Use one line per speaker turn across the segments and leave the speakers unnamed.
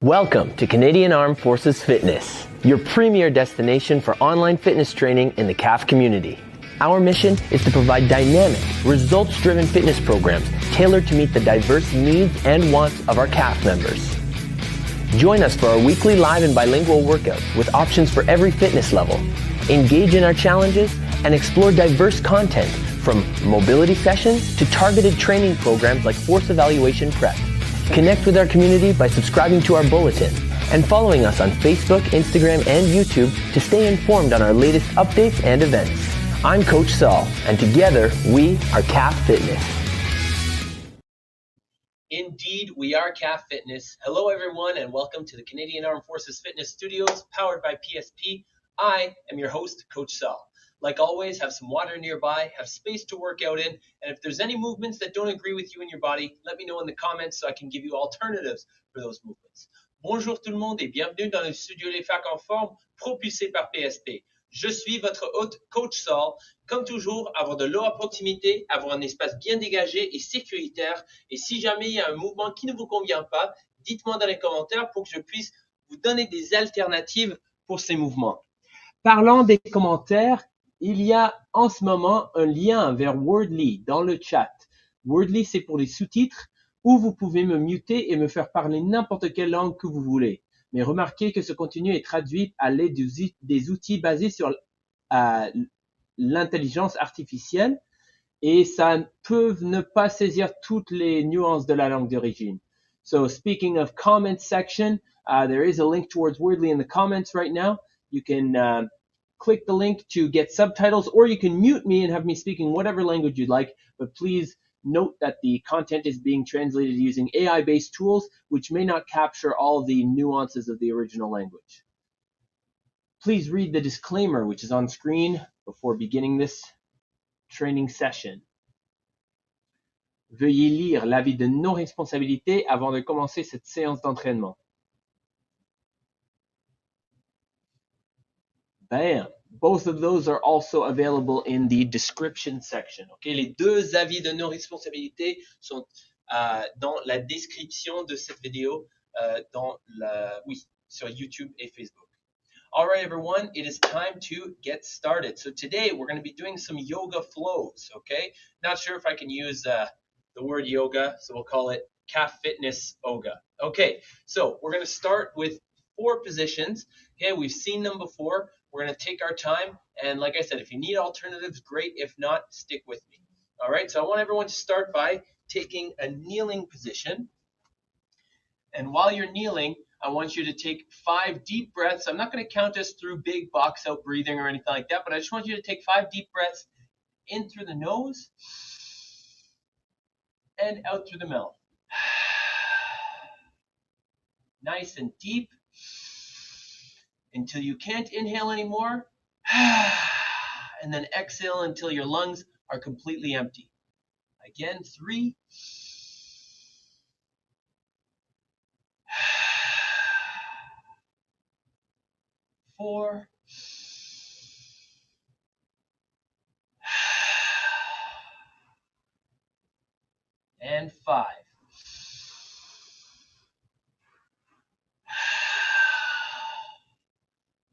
Welcome to Canadian Armed Forces Fitness, your premier destination for online fitness training in the CAF community. Our mission is to provide dynamic, results-driven fitness programs tailored to meet the diverse needs and wants of our CAF members. Join us for our weekly live and bilingual workouts with options for every fitness level. Engage in our challenges and explore diverse content from mobility sessions to targeted training programs like force evaluation prep. Connect with our community by subscribing to our bulletin and following us on Facebook, Instagram, and YouTube to stay informed on our latest updates and events. I'm Coach Saul, and together we are CAF Fitness.
Indeed, we are CAF Fitness. Hello, everyone, and welcome to the Canadian Armed Forces Fitness Studios, powered by PSP. I am your host, Coach Saul. Like always, have some water nearby, have space to work out in, and if there's any movements that don't agree with you in your body, let me know in the comments so I can give you alternatives for those movements. Bonjour tout le monde et bienvenue dans le studio Les Facs en forme, propulsé par PSP. Je suis votre hôte, Coach Saul. Comme toujours, avoir de l'eau à proximité, avoir un espace bien dégagé et sécuritaire. Et si jamais il y a un mouvement qui ne vous convient pas, dites-moi dans les commentaires pour que je puisse vous donner des alternatives pour ces mouvements. Parlant des commentaires, il y a en ce moment un lien vers Wordly dans le chat. Wordly, c'est pour les sous-titres où vous pouvez me muter et me faire parler n'importe quelle langue que vous voulez. Mais remarquez que ce contenu est traduit à l'aide des outils basés sur l'intelligence artificielle et ça peut ne pas saisir toutes les nuances de la langue d'origine. So speaking of comment section, there is a link towards Wordly in the comments right now. You can click the link to get subtitles, or you can mute me and have me speaking whatever language you'd like, but please note that the content is being translated using AI-based tools, which may not capture all the nuances of the original language. Please read the disclaimer, which is on screen before beginning this training session. Veuillez lire l'avis de non-responsabilité avant de commencer cette séance d'entraînement. Bam! Both of those are also available in the description section. Okay? Les deux avis de non-responsabilité sont dans la description de cette vidéo sur YouTube et Facebook. All right, everyone, it is time to get started. So today we're going to be doing some yoga flows, okay? Not sure if I can use the word yoga, so we'll call it CAF Fitness Yoga. Okay, so we're going to start with 4 positions. Okay, we've seen them before. We're going to take our time, and like I said, if you need alternatives, great. If not, stick with me. All right, so I want everyone to start by taking a kneeling position. And while you're kneeling, I want you to take 5 deep breaths. I'm not going to count us through big box out breathing or anything like that, but I just want you to take 5 deep breaths in through the nose and out through the mouth. Nice and deep. Until you can't inhale anymore, and then exhale until your lungs are completely empty. Again, 3, 4, and 5.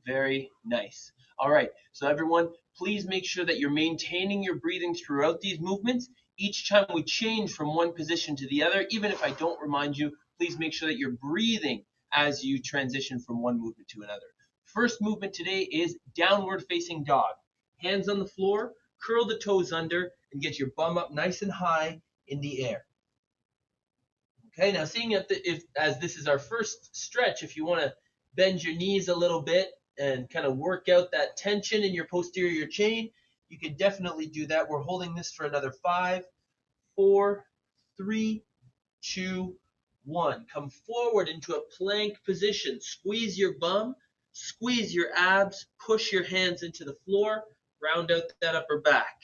Very nice. All right, so everyone, please make sure that you're maintaining your breathing throughout these movements. Each time we change from one position to the other, even if I don't remind you, please make sure that you're breathing as you transition from one movement to another. First movement today is downward facing dog. Hands on the floor, curl the toes under, and get your bum up nice and high in the air. Okay, now seeing as this is our first stretch, if you want to bend your knees a little bit and kind of work out that tension in your posterior chain, you can definitely do that. We're holding this for another 5, 4, 3, 2, 1. Come forward into a plank position. Squeeze your bum, squeeze your abs, push your hands into the floor, round out that upper back.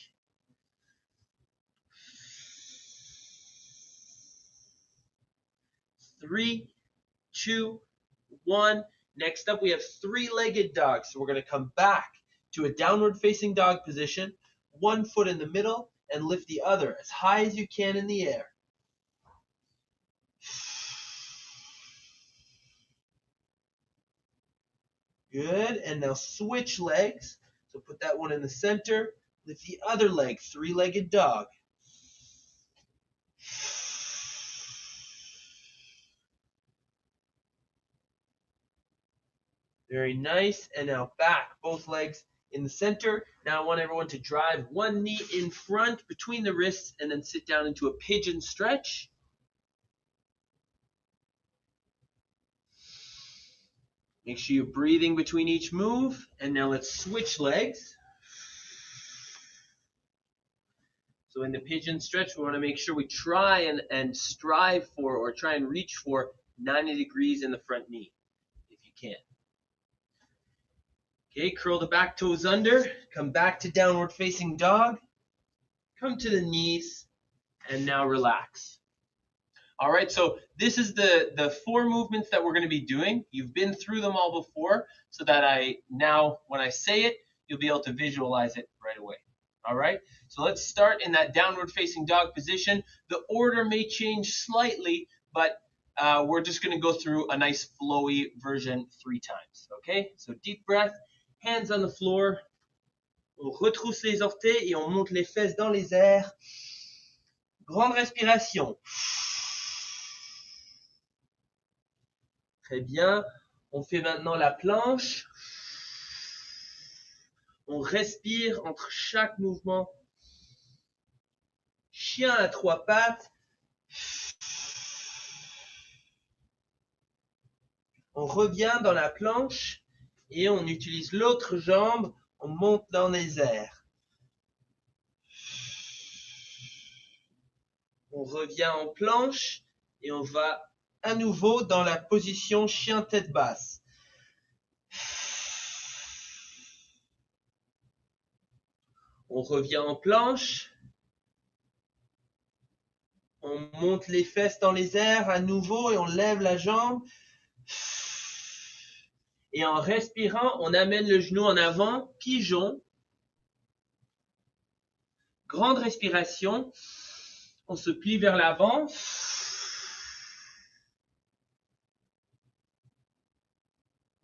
3, 2, 1. Next up, we have 3-legged dog. So we're going to come back to a downward facing dog position, 1 foot in the middle, and lift the other as high as you can in the air. Good. And now switch legs. So put that one in the center. Lift the other leg, three-legged dog. Very nice. And now back, both legs in the center. Now I want everyone to drive one knee in front between the wrists and then sit down into a pigeon stretch. Make sure you're breathing between each move. And now let's switch legs. So in the pigeon stretch, we want to make sure we try and strive for, or try and reach for 90 degrees in the front knee, if you can. Okay, curl the back toes under, come back to downward facing dog, come to the knees, and now relax. All right, so this is the 4 movements that we're going to be doing. You've been through them all before, so that now when I say it, you'll be able to visualize it right away. All right, so let's start in that downward facing dog position. The order may change slightly, but we're just going to go through a nice flowy version 3 times. Okay, so deep breath, hands on the floor. On retrousse les orteils et on monte les fesses dans les airs. Grande respiration. Très bien. On fait maintenant la planche. On respire entre chaque mouvement. Chien à 3 pattes. On revient dans la planche et on utilise l'autre jambe. On monte dans les airs. On revient en planche et on va à nouveau dans la position chien tête basse. On revient en planche. On monte les fesses dans les airs à nouveau et on lève la jambe. Et en respirant, on amène le genou en avant, pigeon. Grande respiration. On se plie vers l'avant.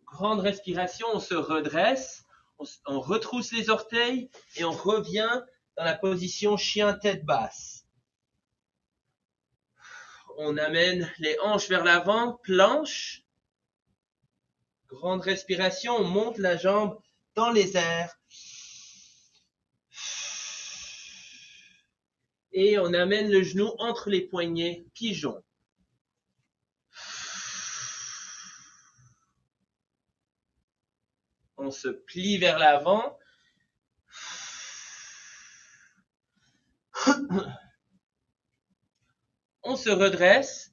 Grande respiration, on se redresse. On retrousse les orteils et on revient dans la position chien tête basse. On amène les hanches vers l'avant, planche. Grande respiration, on monte la jambe dans les airs. Et on amène le genou entre les poignets, pigeon. On se plie vers l'avant. On se redresse.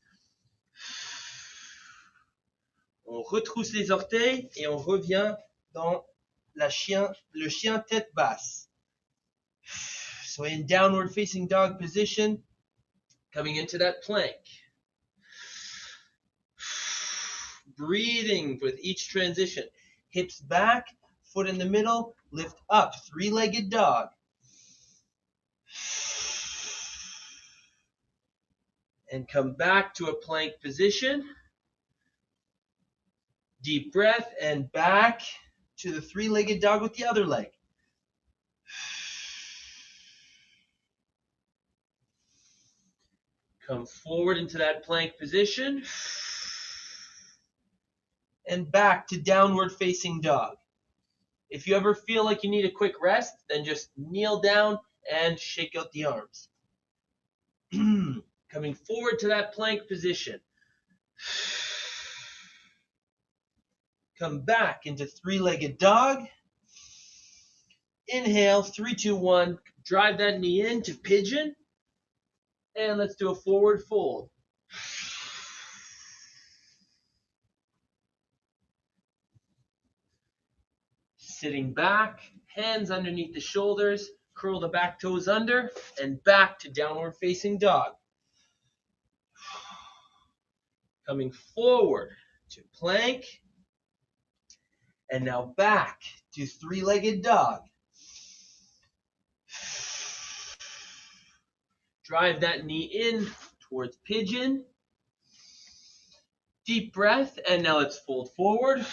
On retrousse les orteils et on revient dans le chien tête basse. So in downward facing dog position, coming into that plank. Breathing with each transition. Hips back, foot in the middle, lift up, 3-legged dog. And come back to a plank position. Deep breath and back to the 3-legged dog with the other leg. Come forward into that plank position. And back to downward facing dog. If you ever feel like you need a quick rest, then just kneel down and shake out the arms. Coming forward to that plank position. Come back into 3-legged dog. Inhale, 3, 2, 1. Drive that knee into pigeon. And let's do a forward fold. Sitting back, hands underneath the shoulders, curl the back toes under, and back to downward facing dog. Coming forward to plank, and now back to 3-legged dog. Drive that knee in towards pigeon. Deep breath, and now let's fold forward.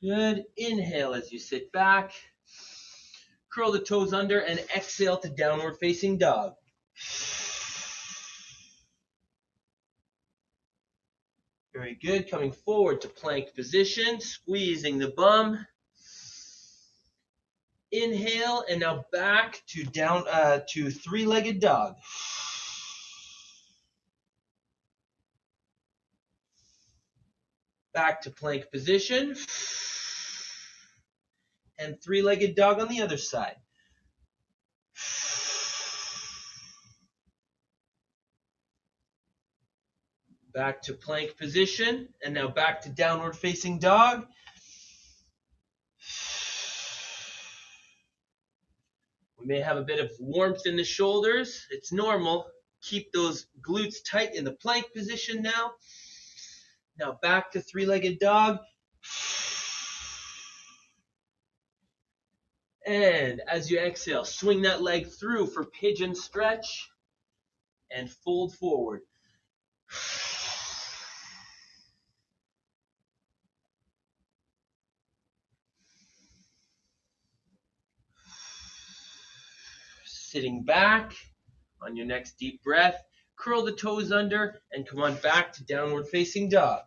Good. Inhale as you sit back. Curl the toes under and exhale to downward facing dog. Very good. Coming forward to plank position, squeezing the bum. Inhale, and now back to down to three-legged dog. Back to plank position. And three-legged dog on the other side. Back to plank position, and now back to downward facing dog. We may have a bit of warmth in the shoulders. It's normal. Keep those glutes tight in the plank position now. Now back to three-legged dog. And as you exhale, swing that leg through for pigeon stretch and fold forward. Sitting back on your next deep breath, curl the toes under and come on back to downward facing dog.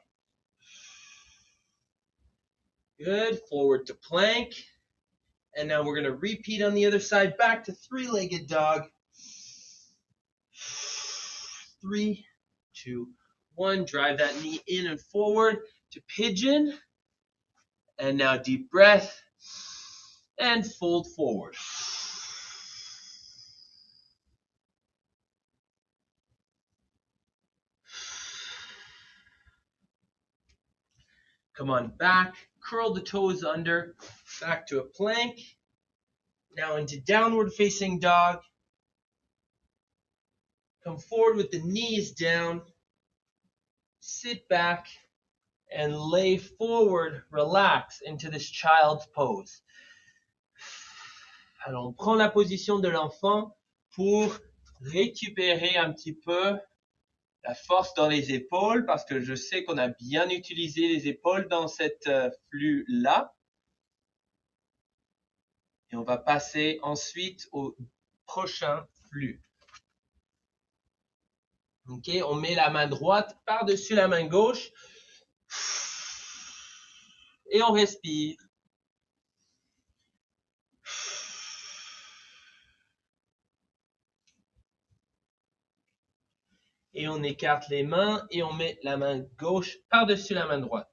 Good, forward to plank. And now we're going to repeat on the other side, back to three-legged dog. 3, 2, 1. Drive that knee in and forward to pigeon. And now deep breath and fold forward. Come on back, curl the toes under, back to a plank. Now into downward facing dog. Come forward with the knees down. Sit back and lay forward, relax into this child's pose. Alors on prend la position de l'enfant pour récupérer un petit peu la force dans les épaules, parce que je sais qu'on a bien utilisé les épaules dans cette flux-là. Et on va passer ensuite au prochain flux. Ok, on met la main droite par-dessus la main gauche. Et on respire. Et on écarte les mains et on met la main gauche par-dessus la main droite.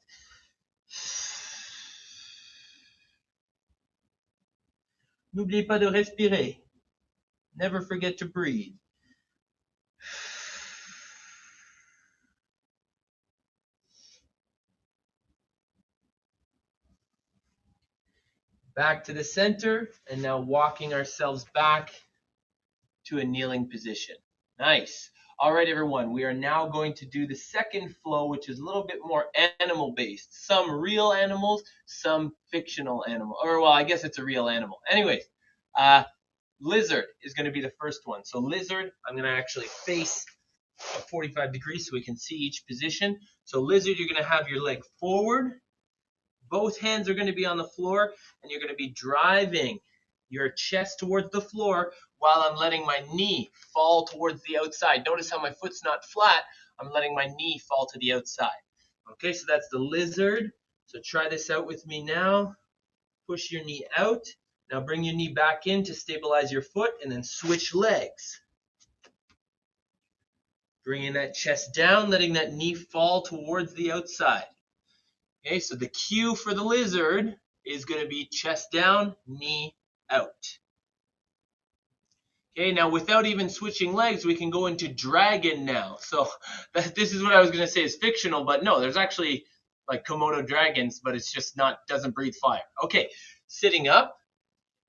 N'oubliez pas de respirer. Never forget to breathe. Back to the center, and now walking ourselves back to a kneeling position. Nice. All right, everyone, we are now going to do the second flow, which is a little bit more animal-based. Some real animals, some fictional animal. Or, well, I guess it's a real animal. Anyways, lizard is going to be the first one. So lizard, I'm going to actually face 45 degrees so we can see each position. So lizard, you're going to have your leg forward. Both hands are going to be on the floor, and you're going to be driving your chest towards the floor while I'm letting my knee fall towards the outside. Notice how my foot's not flat. I'm letting my knee fall to the outside. Okay, so that's the lizard. So try this out with me now. Push your knee out. Now bring your knee back in to stabilize your foot, and then switch legs. Bringing that chest down, letting that knee fall towards the outside. Okay, so the cue for the lizard is going to be chest down, knee out. Okay, now without even switching legs, we can go into dragon now. So this is what I was going to say is fictional, but no, there's actually like Komodo dragons, but it's just doesn't breathe fire. Okay, sitting up.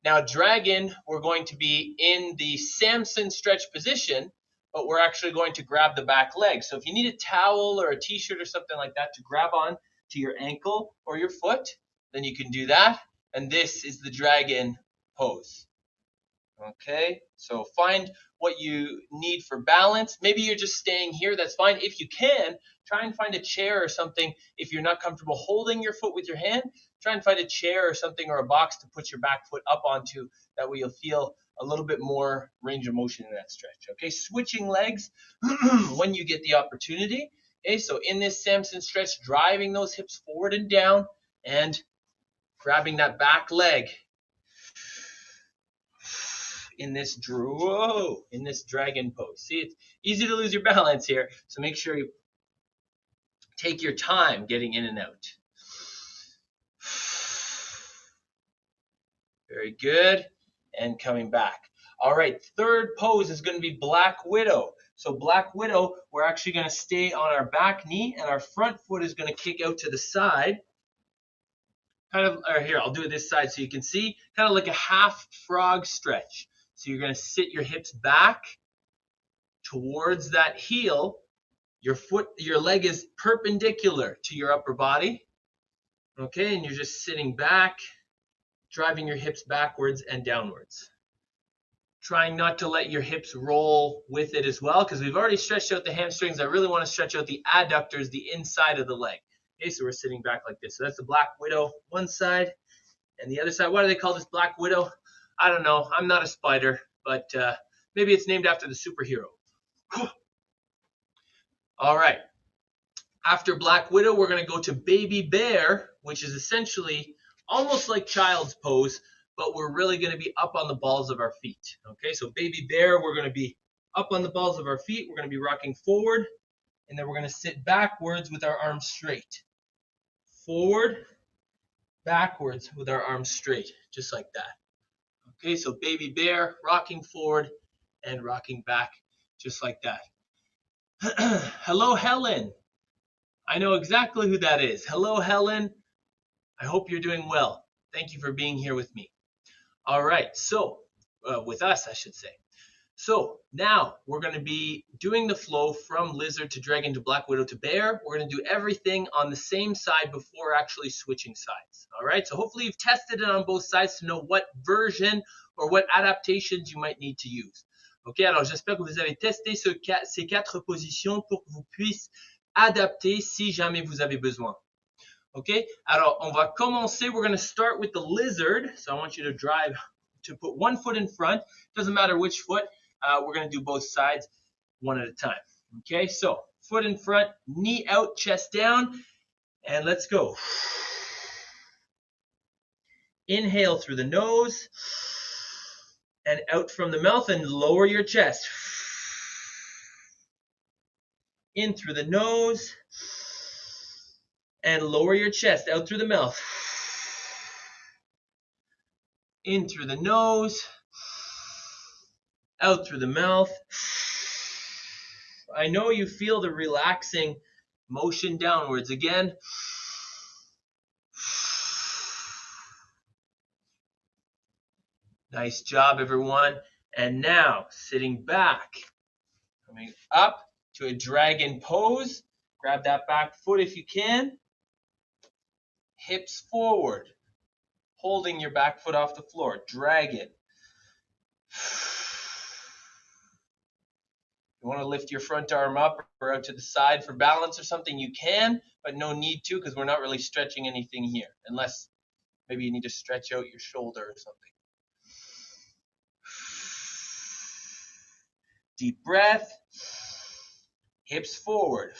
Now dragon, we're going to be in the Samson stretch position, but we're actually going to grab the back leg. So if you need a towel or a t-shirt or something like that to grab on to your ankle or your foot, then you can do that. And this is the dragon pose. Okay, so find what you need for balance. Maybe you're just staying here, that's fine. If you can, try and find a chair or something. If you're not comfortable holding your foot with your hand, try and find a chair or something or a box to put your back foot up onto. That way you'll feel a little bit more range of motion in that stretch. Okay, switching legs when you get the opportunity. Okay, so in this Samson stretch, driving those hips forward and down and grabbing that back leg. In this dragon pose. See, it's easy to lose your balance here, so make sure you take your time getting in and out. Very good, and coming back. All right, third pose is going to be Black Widow. So Black Widow, we're actually going to stay on our back knee, and our front foot is going to kick out to the side. Or here, I'll do it this side so you can see, kind of like a half frog stretch. So you're going to sit your hips back towards that heel. Your leg is perpendicular to your upper body. Okay, and you're just sitting back, driving your hips backwards and downwards. Trying not to let your hips roll with it as well, because we've already stretched out the hamstrings. I really want to stretch out the adductors, the inside of the leg. Okay, so we're sitting back like this. So that's the Black Widow one side, and the other side. Why do they call this Black Widow? I don't know. I'm not a spider, but maybe it's named after the superhero. All right. After Black Widow, we're going to go to Baby Bear, which is essentially almost like child's pose, but we're really going to be up on the balls of our feet. Okay, so Baby Bear, we're going to be up on the balls of our feet. We're going to be rocking forward, and then we're going to sit backwards with our arms straight. Forward, backwards with our arms straight, just like that. Okay, so Baby Bear, rocking forward and rocking back, just like that. Hello, Helen. I know exactly who that is. Hello, Helen. I hope you're doing well. Thank you for being here with me. All right, so with us, I should say. So now we're going to be doing the flow from lizard to dragon to Black Widow to bear. We're going to do everything on the same side before actually switching sides. All right, so hopefully you've tested it on both sides to know what version or what adaptations you might need to use. Ok, alors j'espère que vous avez testé ces 4 positions pour que vous puissiez adapter si jamais vous avez besoin. Ok, alors on va commencer. We're going to start with the lizard. So I want you to put one foot in front. Doesn't matter which foot. We're going to do both sides one at a time. Okay, so foot in front, knee out, chest down, and let's go. Inhale through the nose and out from the mouth, and lower your chest. In through the nose and lower your chest, out through the mouth. In through the nose, out through the mouth. I know you feel the relaxing motion downwards. Again. Nice job, everyone. And now, sitting back, coming up to a dragon pose. Grab that back foot if you can. Hips forward, holding your back foot off the floor. Dragon. You want to lift your front arm up or out to the side for balance or something, you can, but no need to, because we're not really stretching anything here, unless maybe you need to stretch out your shoulder or something. Deep breath. Hips forward.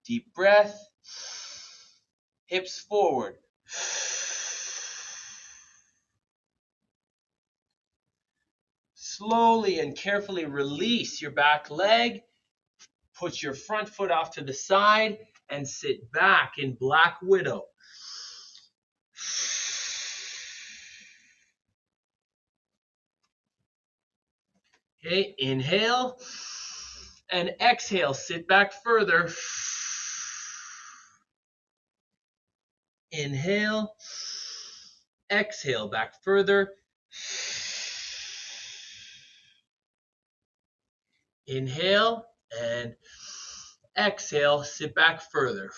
Deep breath. Hips forward. Slowly and carefully release your back leg. Put your front foot off to the side and sit back in Black Widow. Okay, inhale and exhale. Sit back further. Inhale, exhale, back further. Inhale and exhale, sit back further.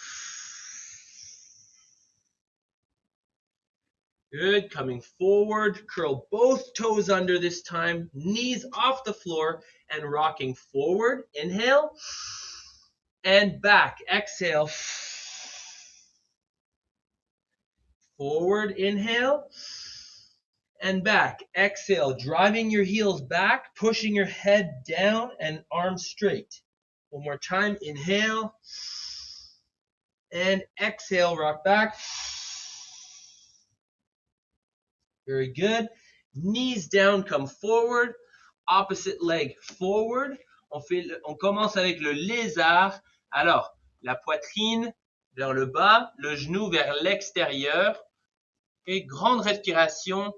Good. Coming forward. Curl both toes under this time. Knees off the floor and rocking forward. Inhale. And back. Exhale. Forward. Inhale. And back. Exhale. Driving your heels back. Pushing your head down and arms straight. One more time. Inhale. And exhale. Rock back. Very good. Knees down, come forward. Opposite leg forward. On commence avec le lézard. Alors, la poitrine vers le bas, le genou vers l'extérieur. Et grande respiration.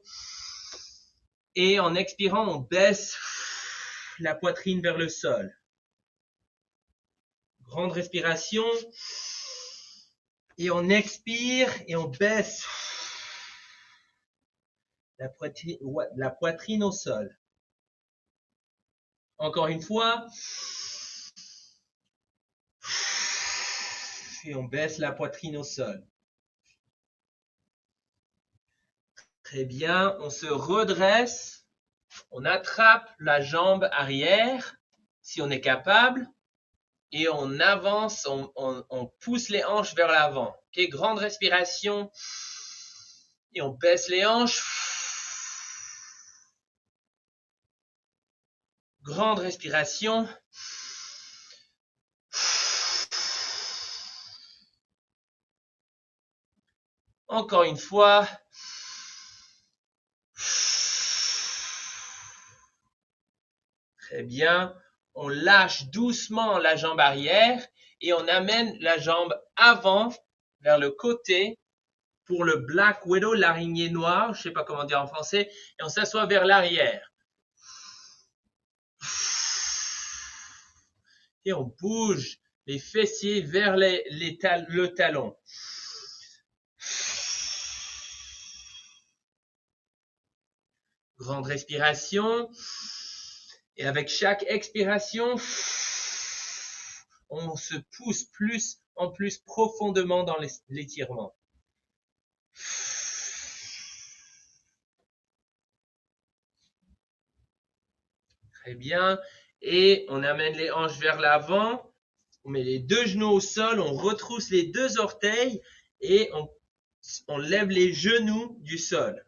Et en expirant, on baisse la poitrine vers le sol. Grande respiration. Et on expire et on baisse la poitrine au sol. Encore une fois. Et on baisse la poitrine au sol. Très bien. On se redresse. On attrape la jambe arrière, si on est capable. Et on avance, on pousse les hanches vers l'avant. Okay, grande respiration. Et on baisse les hanches. Grande respiration. Encore une fois. Très bien. On lâche doucement la jambe arrière et on amène la jambe avant vers le côté pour le Black Widow, l'araignée noire, je ne sais pas comment dire en français, et on s'assoit vers l'arrière. Et on bouge les fessiers vers le talon. Grande respiration. Et avec chaque expiration, on se pousse plus en plus profondément dans l'étirement. Très bien. Et on amène les hanches vers l'avant. On met les deux genoux au sol. On retrousse les deux orteils et on lève les genoux du sol.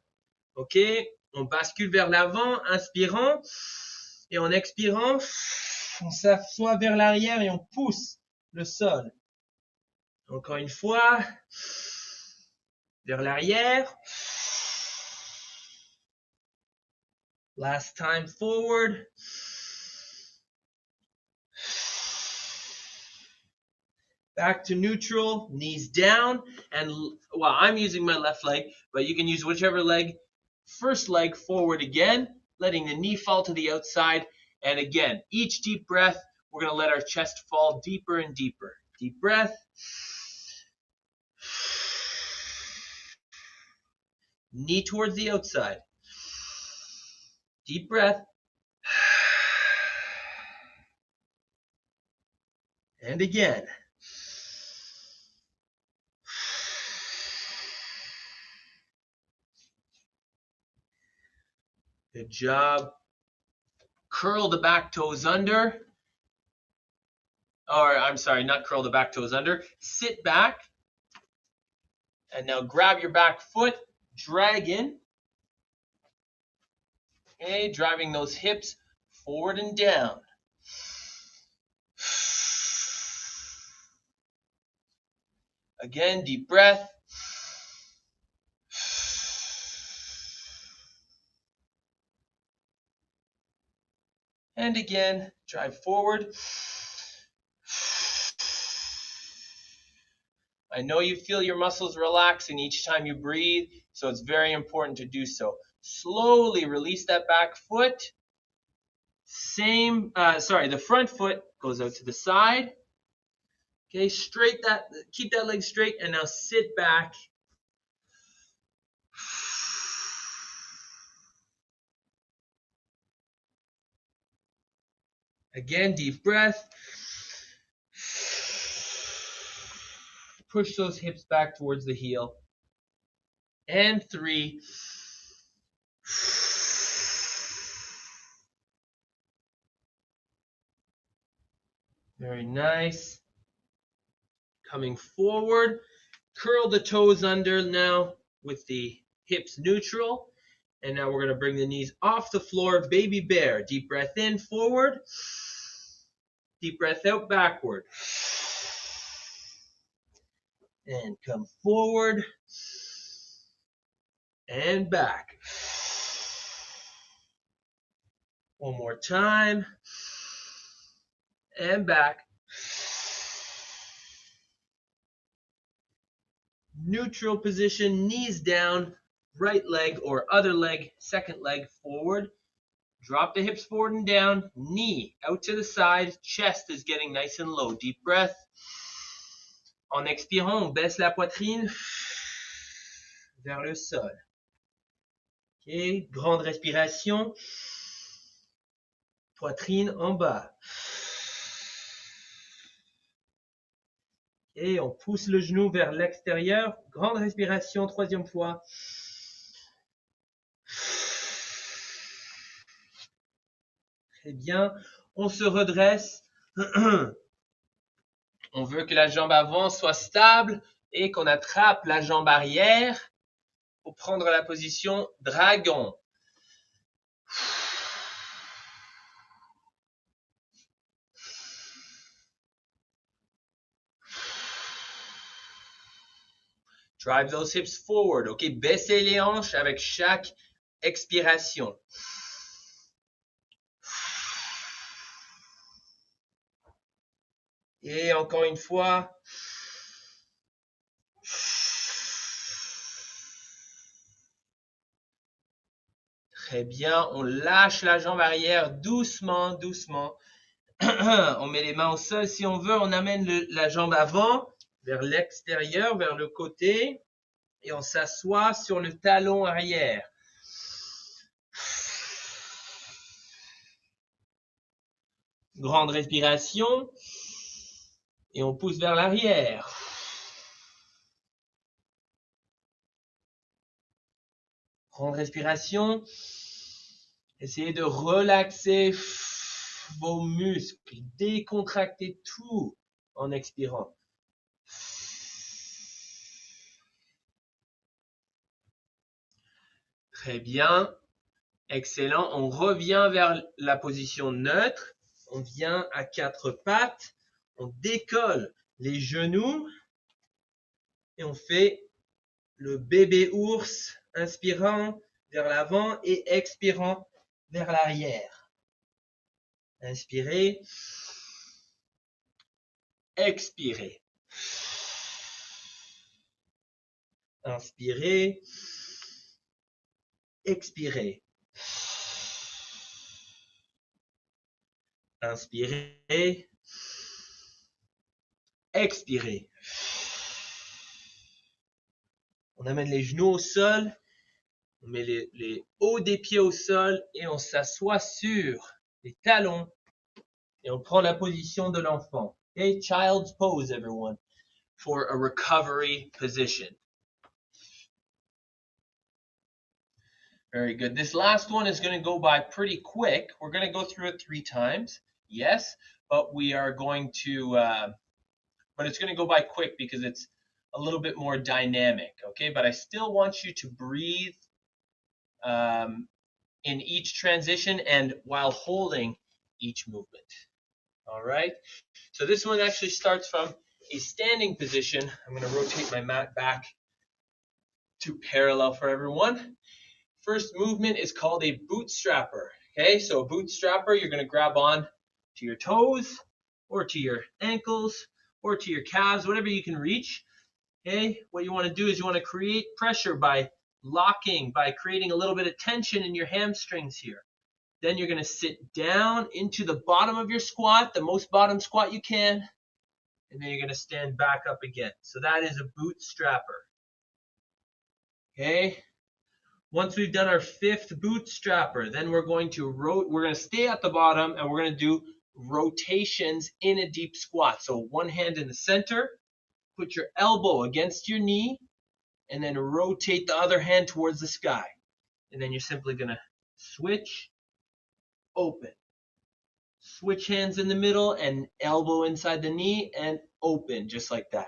OK? On bascule vers l'avant, inspirant. Et en expirant, on s'assoit vers l'arrière et on pousse le sol. Encore une fois, vers l'arrière. Last time forward. Back to neutral, knees down. And, well, I'm using my left leg, but you can use whichever leg. First leg forward again, letting the knee fall to the outside. And again, each deep breath, we're going to let our chest fall deeper and deeper. Deep breath. Knee towards the outside. Deep breath. And again. Good job. Curl the back toes under. Or, I'm sorry, not curl the back toes under. Sit back. And now grab your back foot. Drag in. Okay, driving those hips forward and down. Again, deep breath. And again, drive forward. I know you feel your muscles relaxing each time you breathe, so it's very important to do so. Slowly release that back foot. The front foot goes out to the side. Okay, keep that leg straight, and now sit back. Again, deep breath. Push those hips back towards the heel. and 3. Very nice. Coming forward, curl the toes under now with the hips neutral. And now we're going to bring the knees off the floor, baby bear. Deep breath in, forward. Deep breath out, backward. And come forward and back. One more time. And back. Neutral position, knees down, right leg or other leg, second leg forward. Drop the hips forward and down, knee out to the side, chest is getting nice and low. Deep breath. En expirant, on baisse la poitrine vers le sol. Okay, grande respiration. Poitrine en bas. Et on pousse le genou vers l'extérieur. Grande respiration, troisième fois. Très bien. On se redresse. On veut que la jambe avant soit stable et qu'on attrape la jambe arrière pour prendre la position dragon. Drive those hips forward. OK, baissez les hanches avec chaque expiration. Et encore une fois. Très bien, on lâche la jambe arrière doucement, doucement. On met les mains au sol si on veut. On amène la jambe avant vers l'extérieur, vers le côté. Et on s'assoit sur le talon arrière. Grande respiration. Et on pousse vers l'arrière. Grande respiration. Essayez de relaxer vos muscles. Décontractez tout en expirant. Très bien. Excellent. On revient vers la position neutre. On vient à quatre pattes. On décolle les genoux. Et on fait le bébé ours, inspirant vers l'avant et expirant vers l'arrière. Inspirez. Expirez. Inspirez. Expirez. Inspirez. Expirez. On amène les genoux au sol. On met les hauts des pieds au sol et on s'assoit sur les talons et on prend la position de l'enfant. Okay, child's pose, everyone, for a recovery position. Very good. This last one is going to go by pretty quick. We're going to go through it 3 times, yes, but we are going to, but it's going to go by quick because it's a little bit more dynamic, okay? But I still want you to breathe in each transition and while holding each movement. All right? So this one actually starts from a standing position. I'm going to rotate my mat back to parallel for everyone. First movement is called a bootstrapper. Okay, so a bootstrapper, you're going to grab on to your toes or to your ankles or to your calves, whatever you can reach. Okay, what you want to do is you want to create pressure by locking, by creating a little bit of tension in your hamstrings here. Then you're going to sit down into the bottom of your squat, the most bottom squat you can, and then you're going to stand back up again. So that is a bootstrapper. Okay. Once we've done our 5th bootstrapper, then we're going to stay at the bottom and we're going to do rotations in a deep squat. So one hand in the center, put your elbow against your knee and then rotate the other hand towards the sky. And then you're simply going to switch, open. Switch hands in the middle and elbow inside the knee and open, just like that.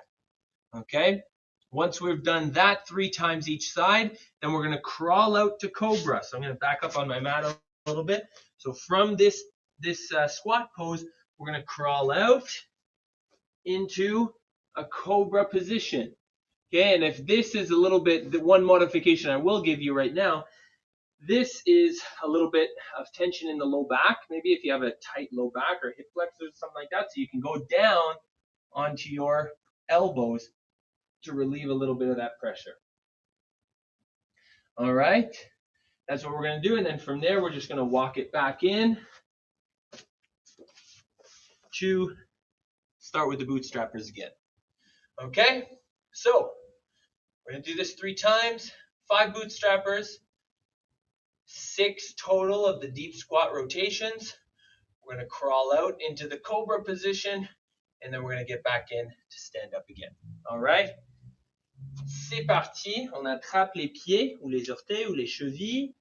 Okay? Once we've done that 3 times each side, then we're going to crawl out to cobra. So I'm going to back up on my mat a little bit. So from this squat pose, we're going to crawl out into a cobra position. Okay, and if this is a little bit, the one modification I will give you right now, this is a little bit of tension in the low back. Maybe if you have a tight low back or hip flexors or something like that, so you can go down onto your elbows to relieve a little bit of that pressure. All right, that's what we're going to do. And then from there, we're just going to walk it back in to start with the bootstrappers again. Okay, so we're going to do this 3 times, 5 bootstrappers, 6 total of the deep squat rotations. We're going to crawl out into the cobra position, and then we're going to get back in to stand up again. All right? C'est parti. On attrape les pieds, ou les orteils, ou les chevilles,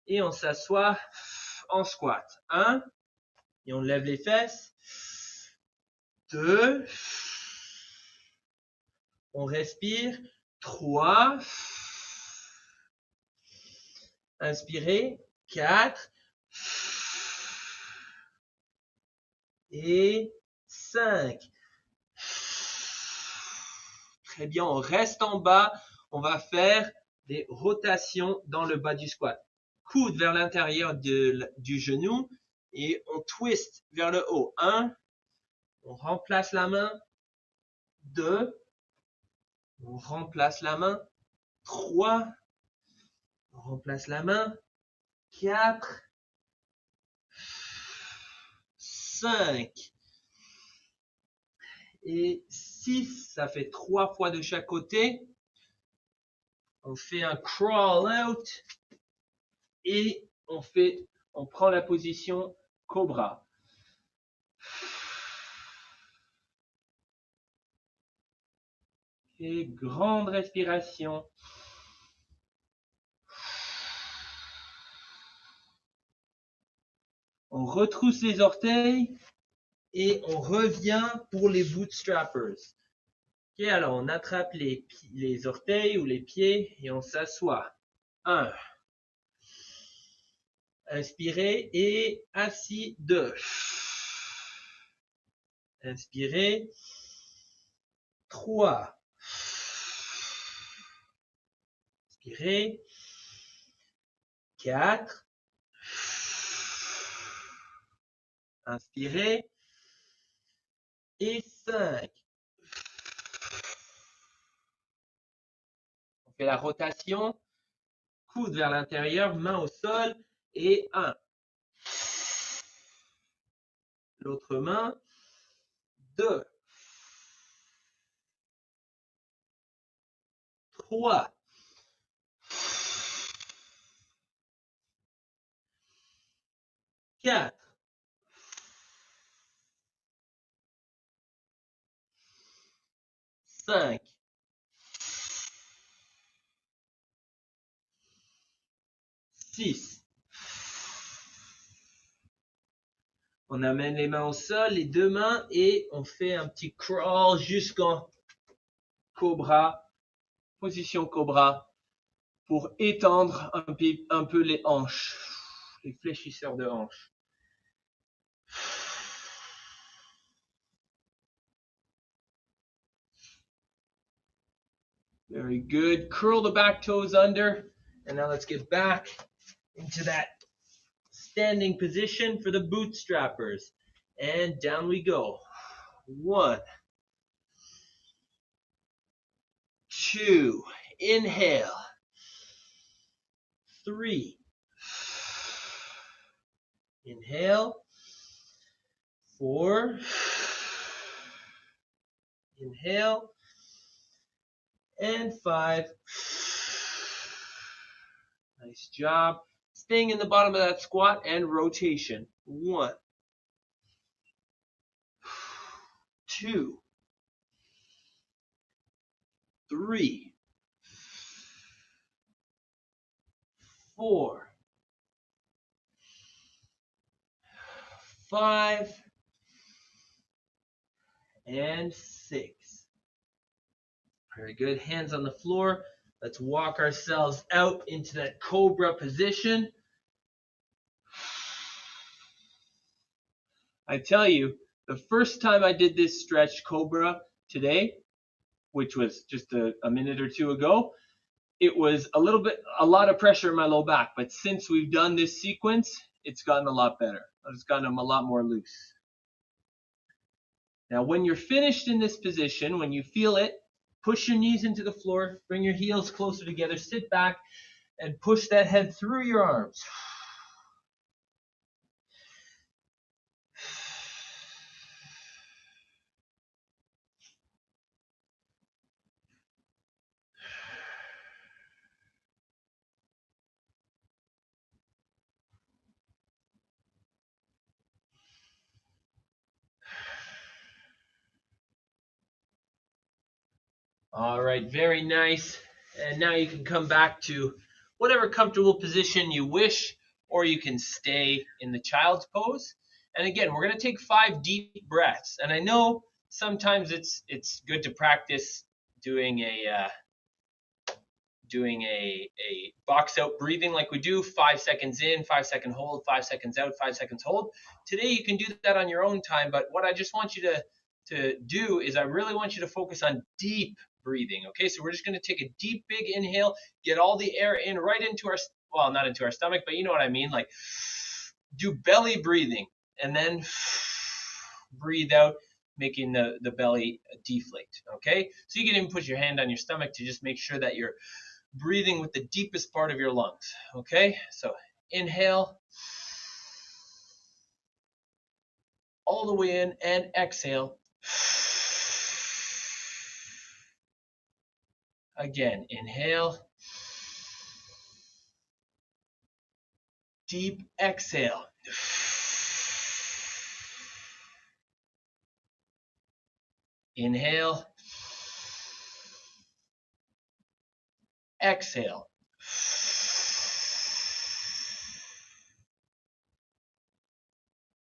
et on s'assoit en squat. 1, et on lève les fesses. 2, on respire. 3, inspirez. 4 et 5. Très bien, on reste en bas. On va faire des rotations dans le bas du squat. Coude vers l'intérieur du genou et on twist vers le haut. 1, on remplace la main. 2, on remplace la main. 3, on remplace la main. 4, 5 et 6. Ça fait 3 fois de chaque côté. On fait un crawl out et on prend la position cobra. Et grande respiration. On retrousse les orteils et on revient pour les bootstrappers. Ok, alors on attrape les orteils ou les pieds et on s'assoit. 1. Inspirez et assis. 2. Inspirez. 3. Inspirez. 4. Inspirez. Et 5. On fait la rotation. Coude vers l'intérieur, main au sol. Et 1. L'autre main. 2. 3. 4. 5. 6. On amène les mains au sol, les 2 mains, et on fait un petit crawl jusqu'en cobra, position cobra, pour étendre un peu les hanches, les fléchisseurs de hanches. Very good. Curl the back toes under. And now let's get back into that standing position for the bootstrappers. And down we go. 1, 2, inhale. 3, inhale. 4, inhale. And 5. Nice job. Staying in the bottom of that squat and rotation. 1, 2, 3, 4, 5, and 6. Very good. Hands on the floor. Let's walk ourselves out into that cobra position. I tell you, the first time I did this stretch cobra today, which was just a minute or two ago, it was a lot of pressure in my low back. But since we've done this sequence, it's gotten a lot better. It's gotten them a lot more loose. Now, when you're finished in this position, when you feel it, push your knees into the floor, bring your heels closer together, sit back, and push that head through your arms. All right, very nice. And now you can come back to whatever comfortable position you wish, or you can stay in the child's pose. And again, we're going to take 5 deep breaths. And I know sometimes it's good to practice doing a box out breathing like we do, 5 seconds in, 5 second hold, 5 seconds out, 5 seconds hold. Today you can do that on your own time, but what I just want you to do is I really want you to focus on deep breathing. Okay, so we're just going to take a deep, big inhale, get all the air in right into our, well, not into our stomach, but you know what I mean, like do belly breathing, and then breathe out, making the belly deflate. Okay, so you can even put your hand on your stomach to just make sure that you're breathing with the deepest part of your lungs. Okay, so inhale all the way in, and exhale. Again, inhale, deep exhale. Inhale, exhale.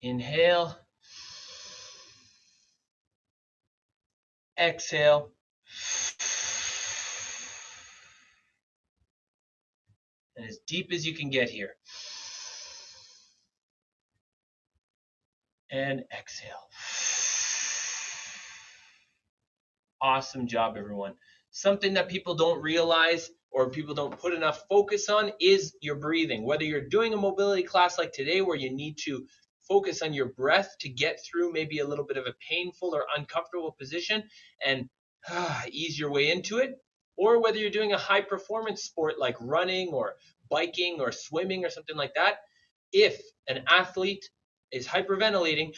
Inhale, exhale. And as deep as you can get here. And exhale. Awesome job, everyone. Something that people don't realize or people don't put enough focus on is your breathing. Whether you're doing a mobility class like today where you need to focus on your breath to get through maybe a little bit of a painful or uncomfortable position and ease your way into it, or whether you're doing a high performance sport like running or biking or swimming or something like that, if an athlete is hyperventilating,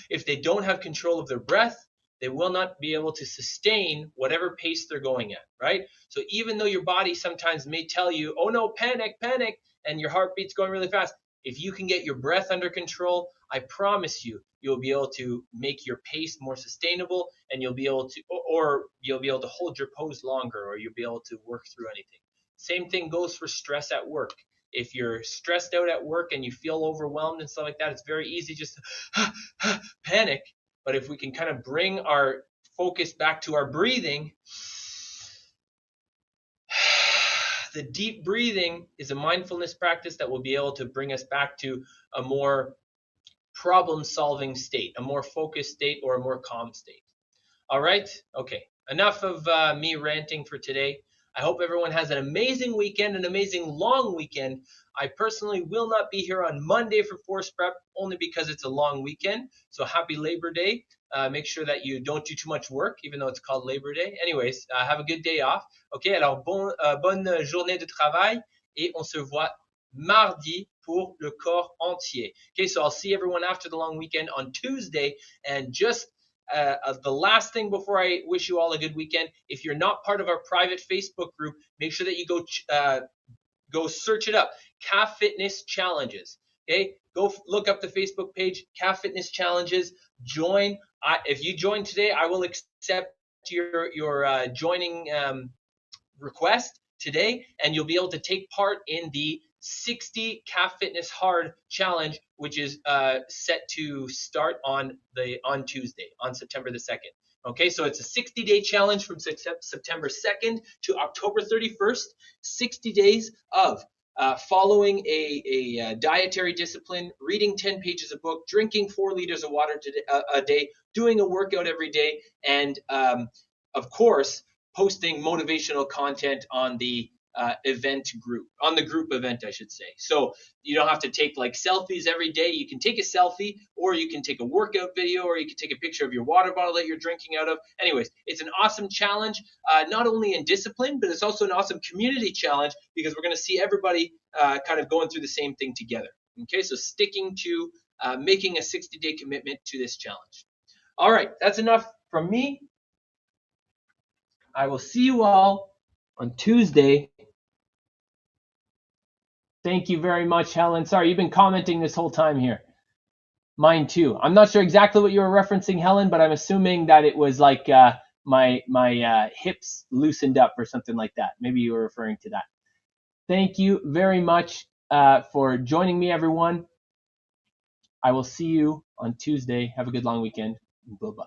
if they don't have control of their breath, they will not be able to sustain whatever pace they're going at, right? So even though your body sometimes may tell you, oh no, panic, panic, and your heartbeat's going really fast, if you can get your breath under control, I promise you, you'll be able to make your pace more sustainable, and you'll be able to, or you'll be able to hold your pose longer, or you'll be able to work through anything. Same thing goes for stress at work. If you're stressed out at work and you feel overwhelmed and stuff like that, it's very easy just to panic. But if we can kind of bring our focus back to our breathing, the deep breathing is a mindfulness practice that will be able to bring us back to a more problem-solving state, a more focused state, or a more calm state. All right? Okay. Enough of me ranting for today. I hope everyone has an amazing weekend, an amazing long weekend. I personally will not be here on Monday for Force Prep, only because it's a long weekend. So happy Labor Day. Make sure that you don't do too much work, even though it's called Labor Day. Anyways, have a good day off. Okay, alors bonne journée de travail, et on se voit mardi pour le corps entier. Okay, so I'll see everyone after the long weekend on Tuesday. And just the last thing before I wish you all a good weekend, if you're not part of our private Facebook group, make sure that you go search it up, Calf Fitness Challenges. Okay, go look up the Facebook page, Calf Fitness Challenges. Join. If you join today, I will accept your joining request today, and you'll be able to take part in the 60 Calf Fitness Hard Challenge, which is set to start on Tuesday, on September the 2nd. Okay, so it's a 60-day challenge from September 2nd to October 31st, 60 days of following a dietary discipline, reading 10 pages of book, drinking 4 liters of water a day, doing a workout every day, and of course, posting motivational content on the group event, I should say. So you don't have to take like selfies every day. You can take a selfie, or you can take a workout video, or you can take a picture of your water bottle that you're drinking out of. Anyways, it's an awesome challenge, not only in discipline, but it's also an awesome community challenge, because we're going to see everybody kind of going through the same thing together. Okay, so sticking to making a 60-day commitment to this challenge. All right, that's enough from me. I will see you all on Tuesday. Thank you very much, Helen. Sorry, you've been commenting this whole time here. Mine too. I'm not sure exactly what you were referencing, Helen, but I'm assuming that it was like my hips loosened up or something like that. Maybe you were referring to that. Thank you very much for joining me, everyone. I will see you on Tuesday. Have a good long weekend. Bye-bye.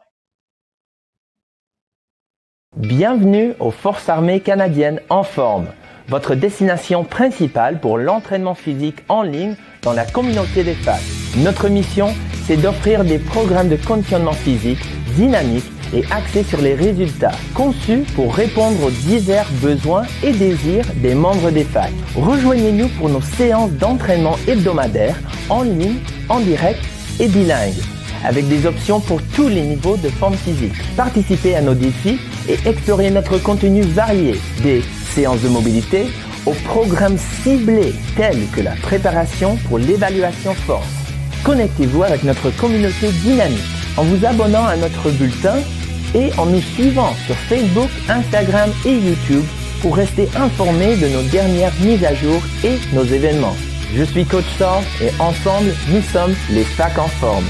Bienvenue aux Forces armées canadiennes en forme, votre destination principale pour l'entraînement physique en ligne dans la communauté des FAC. Notre mission, c'est d'offrir des programmes de conditionnement physique dynamiques et axés sur les résultats, conçus pour répondre aux divers besoins et désirs des membres des FAC. Rejoignez-nous pour nos séances d'entraînement hebdomadaires, en ligne, en direct et bilingue, avec des options pour tous les niveaux de forme physique. Participez à nos défis et explorez notre contenu varié, des séances de mobilité aux programmes ciblés tels que la préparation pour l'évaluation force. Connectez-vous avec notre communauté dynamique en vous abonnant à notre bulletin et en nous suivant sur Facebook, Instagram et YouTube pour rester informé de nos dernières mises à jour et nos événements. Je suis Coach Saul et ensemble, nous sommes les FAC en forme.